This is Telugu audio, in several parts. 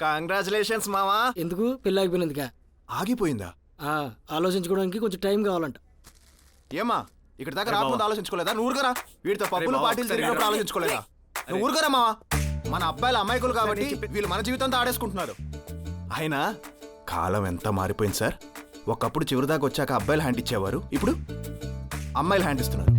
కంగ్రాచులేషన్స్ మావా. ఎందుకు పెళ్ళి ఆగిపోయినందుక? ఆగిపోయిందా? ఆలోచించుకోవడానికి కొంచెం టైం కావాలంట. ఏమా ఇక్కడ దాకా రాకుండా ఆలోచించుకోలేదా? నువ్వు ఊరుకరా. వీటితో పప్పులు పార్టీలు తిరిగినప్పుడు ఆలోచించుకోలేదా? నువ్వు ఊరుకరా మావా. మన అబ్బాయిలు అమ్మాయికులు కాబట్టి వీళ్ళు మన జీవితంతో ఆడేసుకుంటున్నారు. అయినా కాలం ఎంత మారిపోయింది సార్. ఒకప్పుడు చివరిదాకా వచ్చాక అబ్బాయిలు హ్యాండ్ ఇచ్చేవారు, ఇప్పుడు అమ్మాయిలు హ్యాండ్ ఇస్తున్నారు.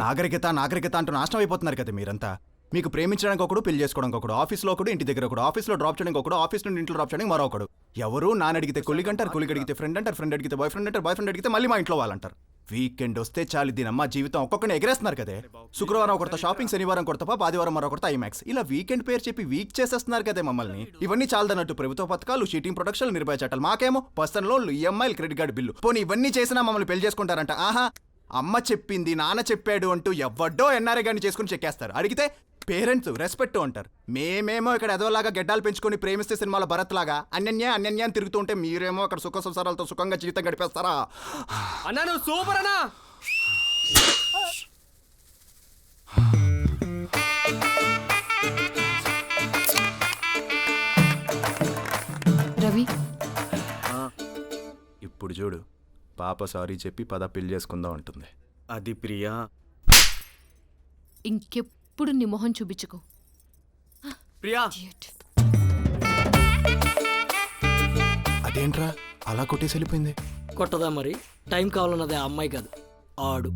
నాగరికత నాగరికత అంటూ నాశనం అయిపోతున్నారు కదా మీరంతా. మీకు ప్రేమించడానికి ఒకడు, పెళ్లి చేసుకోవడానికి ఒకడు, ఆఫీస్లో ఒకడు, ఇంటి దగ్గర ఒకడు, ఆఫీస్లో డ్రాప్ చేయడానికి ఒకడు, ఆఫీస్ నుండి ఇంట్లో డ్రాప్ చేయడానికి మరొకడు. ఎవరు నాన్న అడిగితే కొలిగ్ అంటారు, కొలిగ్ అడిగితే ఫ్రెండ్ అంటారు, ఫ్రెండ్ అడిగితే బాయ్ ఫ్రెండ్ అంటారు, బాయ్ ఫ్రెండ్ అడిగితే మళ్ళీ మా ఇంట్లో వాళ్ళంటారు. వీకెండ్ వస్తే చాలు దీనమ్మ జీవితం ఒక్కొక్కరిని ఎగరేస్తున్నారు కదే. శుక్రవారం ఒకరితో షాపింగ్, శనివారం కొడతా, ఆదివారం మరొకరితో ఐమాక్స్. ఇలా వీకెండ్ పేరు చెప్పి వీక్ చేసేస్తున్నారు కదే మమ్మల్ని. ఇవన్నీ చాలదన్నట్టు ప్రభుత్వ పథకాలు, షీటింగ్ ప్రొడక్షన్లు, నిర్భయ చట్టాలు. మాకేమో పర్సనల్ లోన్లు, ఈఎంఐలు, క్రెడిట్ కార్డు బిల్లు. పోనీ ఇవన్నీ చేసినా మమ్మల్ని పెళ్లి చేసుకుంటారంట. ఆహా, అమ్మ చెప్పింది నాన్న చెప్పాడు అంటూ ఎవడ్డో ఎన్ఆర్ఐ గారిని చేసుకుని చెక్కేస్తారు. అడిగితే పేరెంట్స్ రెస్పెక్ట్ అంటారు. మేమేమో ఇక్కడ ఎదవలాగా గెడ్డాలు పెంచుకొని ప్రేమిస్తే సినిమాలో భరత్ లాగా అన్యన్య అన్యన్య అని తిరుగుతూ ఉంటే మీరేమో అక్కడ సుఖ సంసారాలతో సుఖంగా జీవితం గడిపేస్తారా? అన్నా నువ్వు సూపర్ అన్నా. రవి, ఇప్పుడు చూడు, పాప సారీ చెప్పి పద పెళ్లి చేసుకుందాం అంటుంది. అది ప్రియా. ఇంకెప్పుడు నీ మొహం చూపించుకో. ప్రియా, అదేంట్రా అలా కొట్టేసి వెళ్ళిపోయింది? కొట్టదా మరి? టైం కావాలన్నది ఆ అమ్మాయి కాదు, ఆడు.